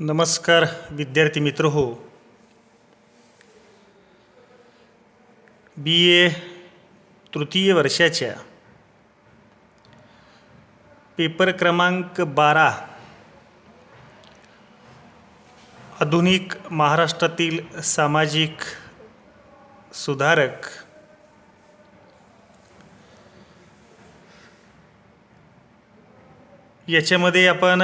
नमस्कार विद्यार्थी मित्र हो. BA तृतीय वर्षाच्या पेपर क्रमांक 12 आधुनिक महाराष्ट्रातील सामाजिक सुधारक याच्यामध्ये आपण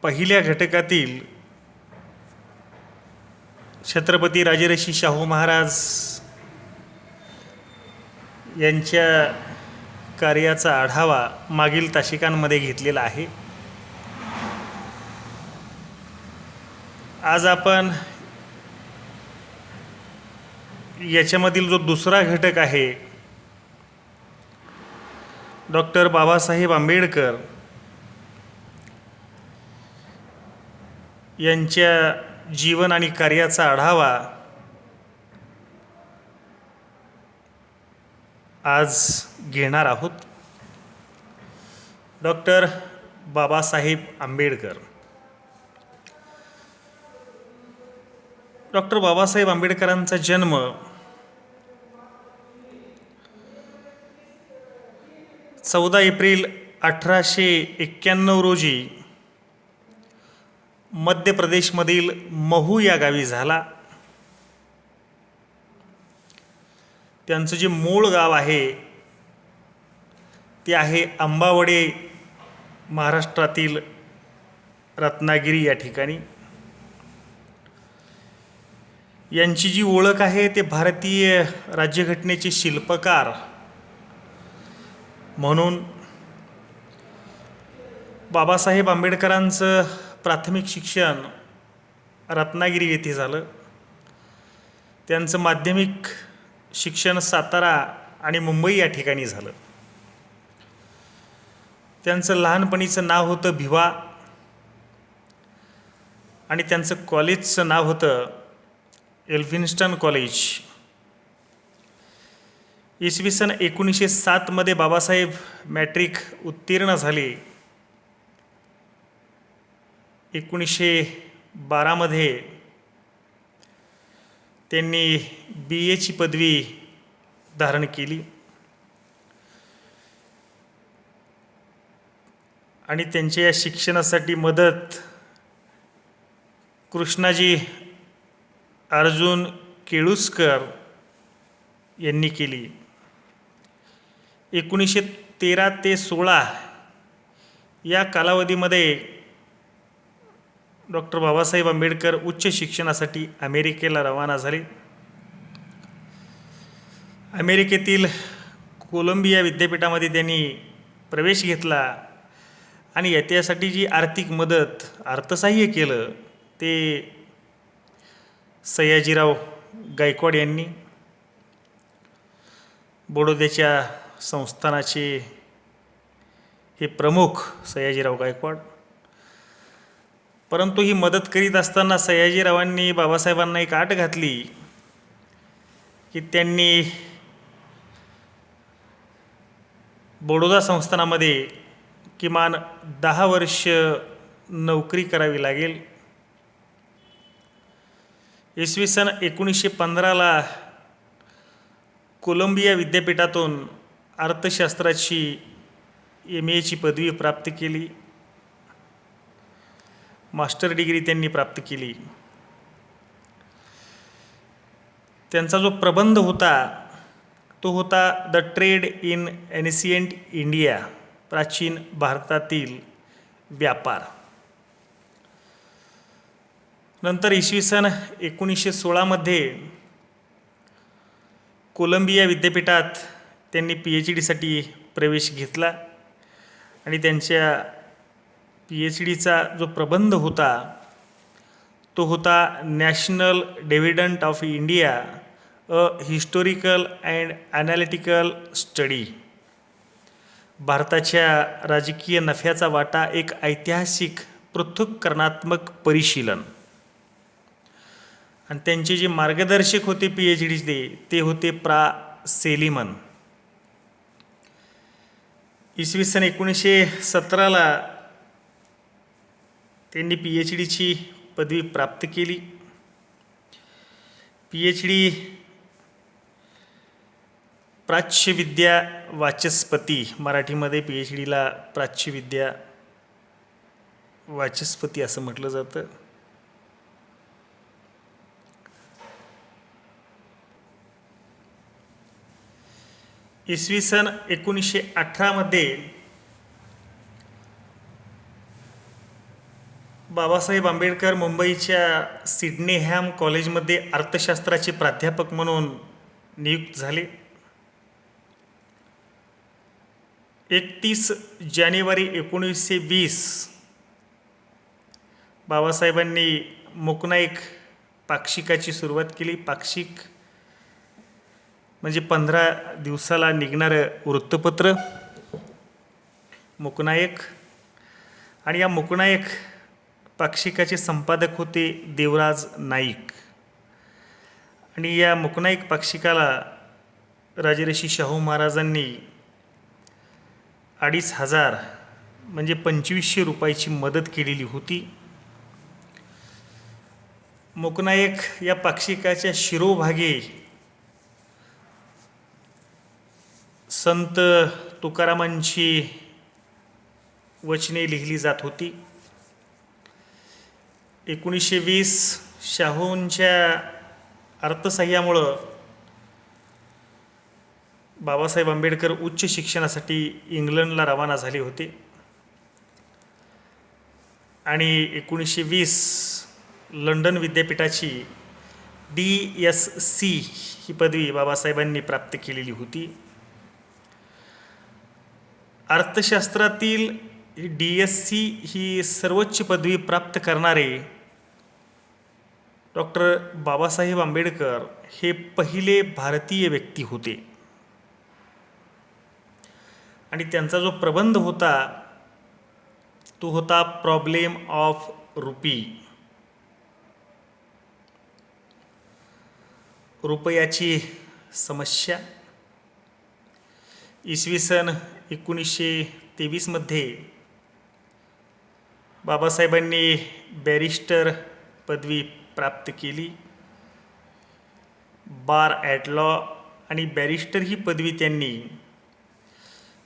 पहिल्या घटकातील छत्रपती राजर्षी शाहू महाराज यांच्या कार्याचा आढावा मागील तासिकांमध्ये घेतलेला आहे. आज आपण याच्यामधील जो दुसरा घटक आहे डॉक्टर बाबासाहेब आंबेडकर यांच्या जीवन आणि कार्याचा आढावा आज घेणार आहोत. डॉक्टर बाबासाहेब आंबेडकर. डॉक्टर बाबासाहेब आंबेडकरांचा जन्म 14 एप्रिल 1891 रोजी मध्य प्रदेशमधील महू या गावी झाला. त्यांचं जे मूळ गाव आहे ते आहे अंबावडे, महाराष्ट्रातील रत्नागिरी या ठिकाणी. यांची जी ओळख आहे ते भारतीय राज्यघटनेचे शिल्पकार म्हणून. बाबासाहेब आंबेडकरांचं प्राथमिक शिक्षण रत्नागिरी येथे झालं. त्यांचं माध्यमिक शिक्षण सातारा आणि मुंबई या ठिकाणी झालं. त्यांचं लहानपणीचं नाव होतं भिवा आणि त्यांचं कॉलेजचं नाव होतं एल्फिन्स्टन कॉलेज. इसवी सन 1907 मध्ये बाबासाहेब मॅट्रिक उत्तीर्ण झाले. 1912 मध्ये त्यांनी BA ची पदवी धारण केली आणि त्यांच्या या शिक्षणासाठी मदत कृष्णाजी अर्जुन केळुस्कर यांनी केली. 1913 ते 16 या कालावधीमध्ये डॉक्टर बाबासाहेब आंबेडकर उच्च शिक्षणासाठी अमेरिकेला रवाना झाले. अमेरिकेतील कोलंबिया विद्यापीठामध्ये त्यांनी प्रवेश घेतला आणि याच्यासाठी जी आर्थिक मदत अर्थसहाय्य केलं ते सयाजीराव गायकवाड यांनी. बडोद्याच्या संस्थानाचे हे प्रमुख सयाजीराव गायकवाड. परंतु ही मदत करीत असताना सयाजीरावांनी बाबासाहेबांना एक अट घातली की त्यांनी बडोदा संस्थानामध्ये किमान 10 वर्ष नोकरी करावी लागेल. इसवी सन 1915 कोलंबिया विद्यापीठातून अर्थशास्त्राची MA ची पदवी प्राप्त केली. मास्टर डिग्री त्यांनी प्राप्त केली. त्यांचा जो प्रबंध होता तो होता the trade in ancient India, प्राचीन भारतातील व्यापार. नंतर इसवी सन 1916 मध्ये कोलंबिया विद्यापीठात त्यांनी PhD साठी प्रवेश घेतला आणि त्यांच्या PhD चा जो प्रबंध होता तो होता national dividend of India, a historical and analytical study. भारताच्या राजकीय नफ्याचा वाटा, एक ऐतिहासिक पृथक्करणात्मक परिशीलन. आणि त्यांचे जे मार्गदर्शक होते PhD ते होते प्रा. सेलिमन. इसवी सन 1917ला त्यांनी PhDची पदवी प्राप्त केली. PhD प्राच्यविद्या वाचस्पती, मराठीमध्ये PhDला प्राच्यविद्या वाचस्पती असं म्हटलं जातं. इसवी सन 1918मध्ये बाबासाहेब आंबेडकर मुंबईच्या सिडनेहॅम कॉलेजमध्ये अर्थशास्त्राचे प्राध्यापक म्हणून नियुक्त झाले. 31 जानेवारी 1920 बाबासाहेबांनी मुकनाईक पाक्षिकाची सुरुवात केली. पाक्षिक म्हणजे 15 दिवसाला निघणारं वृत्तपत्र मुकनायक. आणि या मुकनायक पाक्षिकाचे संपादक होते देवराज नाईक. आणि या मुकनायक पाक्षिकाला राजर्षी शाहू महाराजांनी 2500 म्हणजे 2500 रुपयाची मदत केलेली होती. मुकनायक या पाक्षिकाच्या शिरोभागी संत तुकारामांची वचने लिहिली जात होती. 1920 शाहूंच्या अर्थसहाय्यामुळं बाबासाहेब आंबेडकर उच्च शिक्षणासाठी इंग्लंडला रवाना झाले होते. आणि 1920 लंडन विद्यापीठाची DSc ही पदवी बाबासाहेबांनी प्राप्त केलेली होती. अर्थशास्त्रातील DSc ही सर्वोच्च पदवी प्राप्त करणारे डॉक्टर बाबासाहेब आंबेडकर हे पहिले भारतीय व्यक्ती होते. आणि त्यांचा जो प्रबंध होता तो होता प्रॉब्लेम ऑफ रुपी, रुपयाची समस्या. इसवी सन 1923मध्ये बाबासाहेबांनी बॅरिस्टर पदवी प्राप्त केली, बार ॲट लॉ. आणि बॅरिस्टर ही पदवी त्यांनी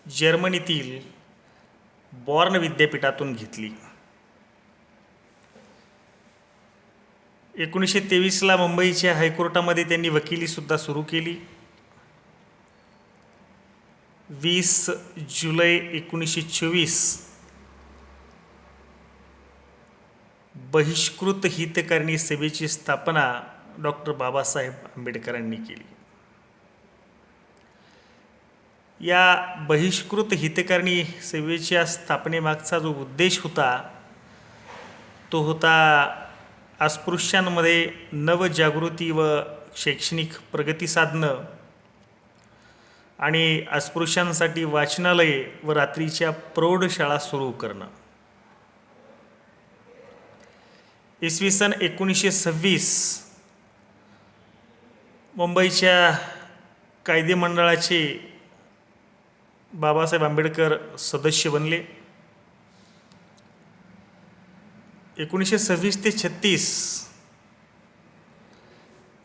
जर्मनीतील बॉर्न विद्यापीठातून घेतली. 1923ला मुंबईच्या हायकोर्टामध्ये त्यांनी वकिलीसुद्धा सुरू केली. 20 जुलै 1924 बहिष्कृत हितकारणी सभेची स्थापना डॉक्टर बाबासाहेब आंबेडकरांनी केली. या बहिष्कृत हितकारणी सभेच्या स्थापनेमागचा जो उद्देश होता तो होता अस्पृश्यांमध्ये नवजागृती व शैक्षणिक प्रगती साधणं आणि अस्पृश्यांसाठी वाचनालये व रात्रीच्या प्रौढशाळा सुरू करणं. इसवी सन 1926 मुंबईच्या कायदेमंडळाचे बाबासाहेब आंबेडकर सदस्य बनले. 1926 ते 36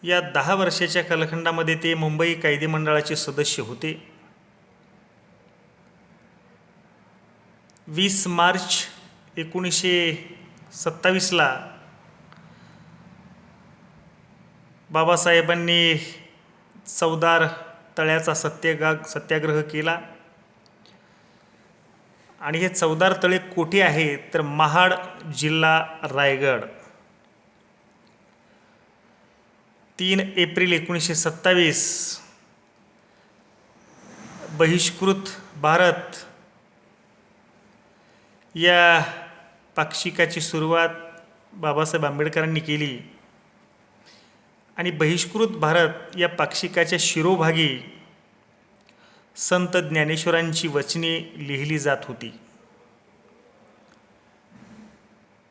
या 10 वर्षाच्या कालखंडामध्ये ते मुंबई कायदेमंडळाचे सदस्य होते. 20 मार्च 1927ला बाबासाहेबांनी चवदार तळ्याचा सत्याग्रह केला. आणि हे चवदार तळे कोठे आहे तर महाड, जिल्हा रायगड. 3 एप्रिल 1927 बहिष्कृत भारत या पाक्षिकाची सुरुवात बाबासाहेब आंबेडकरांनी केली. आणि बहिष्कृत भारत या पाक्षिकाच्या शिरोभागी संत ज्ञानेश्वरांची वचने लिहिली जात होती.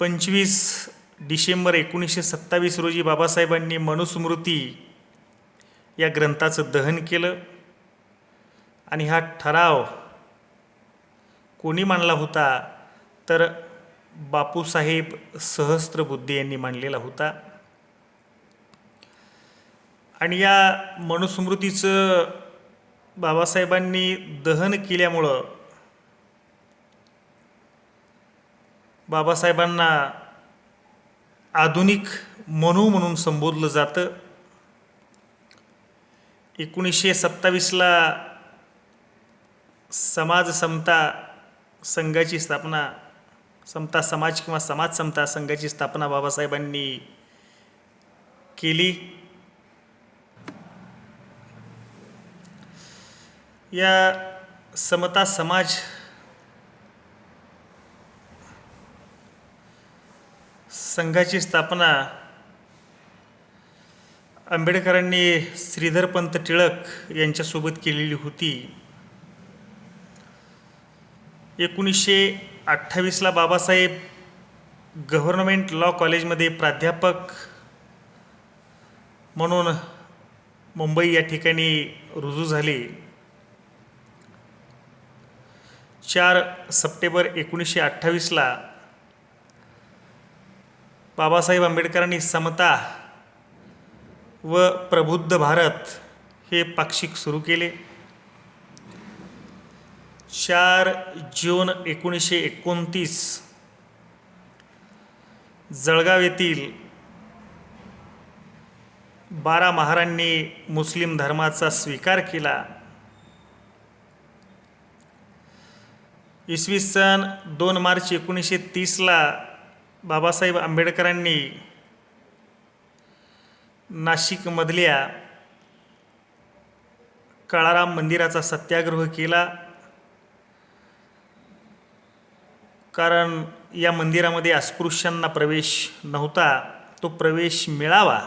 25 डिसेंबर 1927 रोजी बाबासाहेबांनी मनुस्मृती या ग्रंथाचं दहन केलं. आणि हा ठराव कोणी मांडला होता तर बापूसाहेब सहस्त्रबुद्धे यांनी मांडलेला होता. आणि या मनुस्मृतीचं बाबासाहेबांनी दहन केल्यामुळं बाबासाहेबांना आधुनिक मनू म्हणून संबोधलं जातं. 1927ला समाज समता संघाची स्थापना, समता समाज किंवा समाज समता संघाची स्थापना बाबासाहेबांनी केली. या समता समाज संघाची स्थापना आंबेडकरांनी श्रीधरपंत टिळक यांच्यासोबत केलेली होती. 1928ला बाबासाहेब गव्हर्नमेंट लॉ कॉलेजमध्ये प्राध्यापक म्हणून मुंबई या ठिकाणी रुजू झाले. 4 सप्टेंबर 1928ला बाबासाहेब आंबेडकरांनी समता व प्रबुद्ध भारत हे पाक्षिक सुरू केले. 4 जून 1929 जळगाव येथील 12 महारांनी मुस्लिम धर्माचा स्वीकार केला. इसवी सन 2 मार्च 1930ला बाबासाहेब आंबेडकरांनी नाशिकमधल्या काळाराम मंदिराचा सत्याग्रह केला. कारण या मंदिरामध्ये अस्पृश्यांना प्रवेश नव्हता, तो प्रवेश मिळावा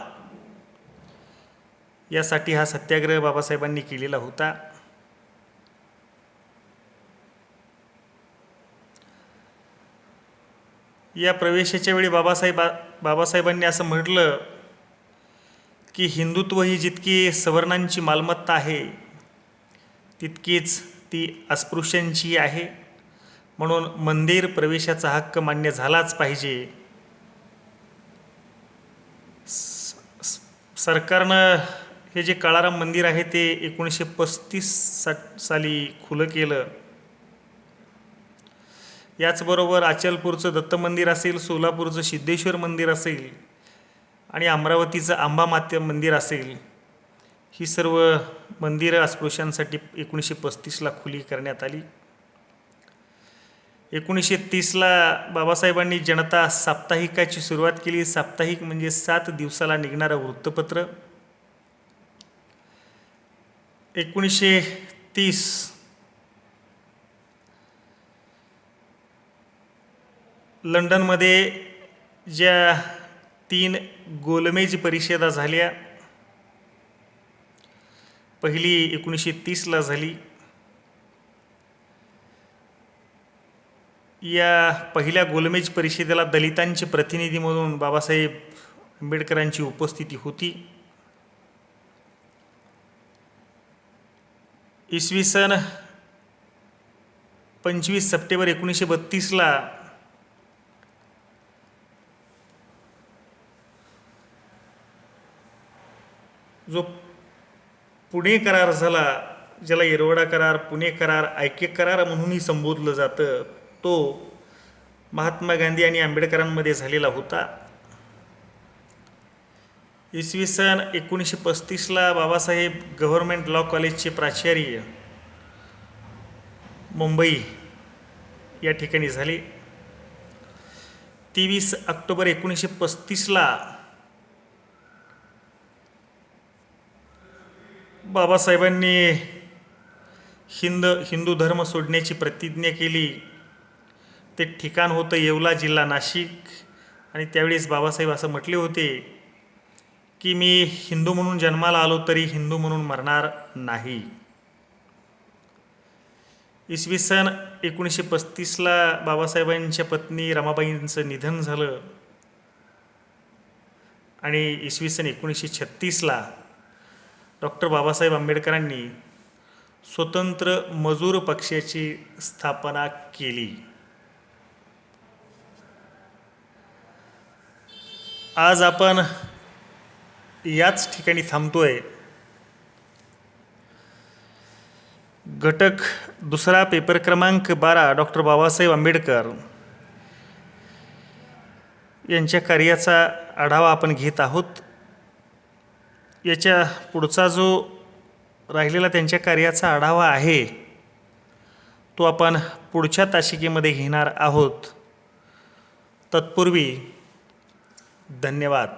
यासाठी हा सत्याग्रह बाबासाहेबांनी केलेला होता. या प्रवेशाच्या वेळी बाबासाहेबांनी असं म्हटलं की हिंदुत्व ही जितकी सवर्णांची मालमत्ता आहे तितकीच ती अस्पृश्यांची आहे, म्हणून मंदिर प्रवेशाचा हक्क मान्य झालाच पाहिजे. सरकारनं हे जे काळाराम मंदिर आहे ते 1935 साली खुलं केलं. याचबरोबर अचलपूरचं दत्त मंदिर असेल, सोलापूरचं सिद्धेश्वर मंदिर असेल आणि अमरावतीचं आंबा माता मंदिर असेल, ही सर्व मंदिरं अस्पृश्यांसाठी 1935ला खुली करण्यात आली. 1930ला बाबासाहेबांनी जनता साप्ताहिकाची सुरुवात केली. साप्ताहिक म्हणजे 7 दिवसाला निघणारं वृत्तपत्र. 1930 लंडनमध्ये ज्या 3 गोलमेज परिषदा झाल्या, पहिली 1930ला झाली. या पहिल्या गोलमेज परिषदेला दलितांचे प्रतिनिधी म्हणून बाबासाहेब आंबेडकरांची उपस्थिती होती. इसवी सन 25 सप्टेंबर 1932ला जो पुणे करार झाला, ज्याला येरवडा करार, पुणे करार, ऐक्य करार म्हणूनही संबोधलं जातं, तो महात्मा गांधी आणि आंबेडकरांमध्ये झालेला होता. इसवी सन 1935ला बाबासाहेब गव्हर्नमेंट लॉ कॉलेजचे प्राचार्य मुंबई या ठिकाणी झाले. 23 ऑक्टोबर 1935ला बाबासाहेबांनी हिंदू धर्म सोडण्याची प्रतिज्ञा केली. ते ठिकाण होतं येवला, जिल्हा नाशिक. आणि त्यावेळेस बाबासाहेब असं म्हटले होते की मी हिंदू म्हणून जन्माला आलो तरी हिंदू म्हणून मरणार नाही. इसवी सन 1935ला बाबासाहेबांच्या पत्नी रमाबाईंचं निधन झालं आणि इसवी सन 1936ला डॉक्टर बाबासाहेब आंबेडकरांनी स्वतंत्र मजूर पक्षाची स्थापना केली. आज आपण याच ठिकाणी थांबतोय. घटक दुसरा, पेपर क्रमांक 12, डॉक्टर बाबासाहेब आंबेडकर यांच्या कार्याचा आढावा आपण घेत आहोत. याच्या पुढचा जो राहिलेला त्यांच्या कार्याचा आढावा आहे तो आपण पुढच्या तासिकेमध्ये घेणार आहोत. तत्पूर्वी धन्यवाद.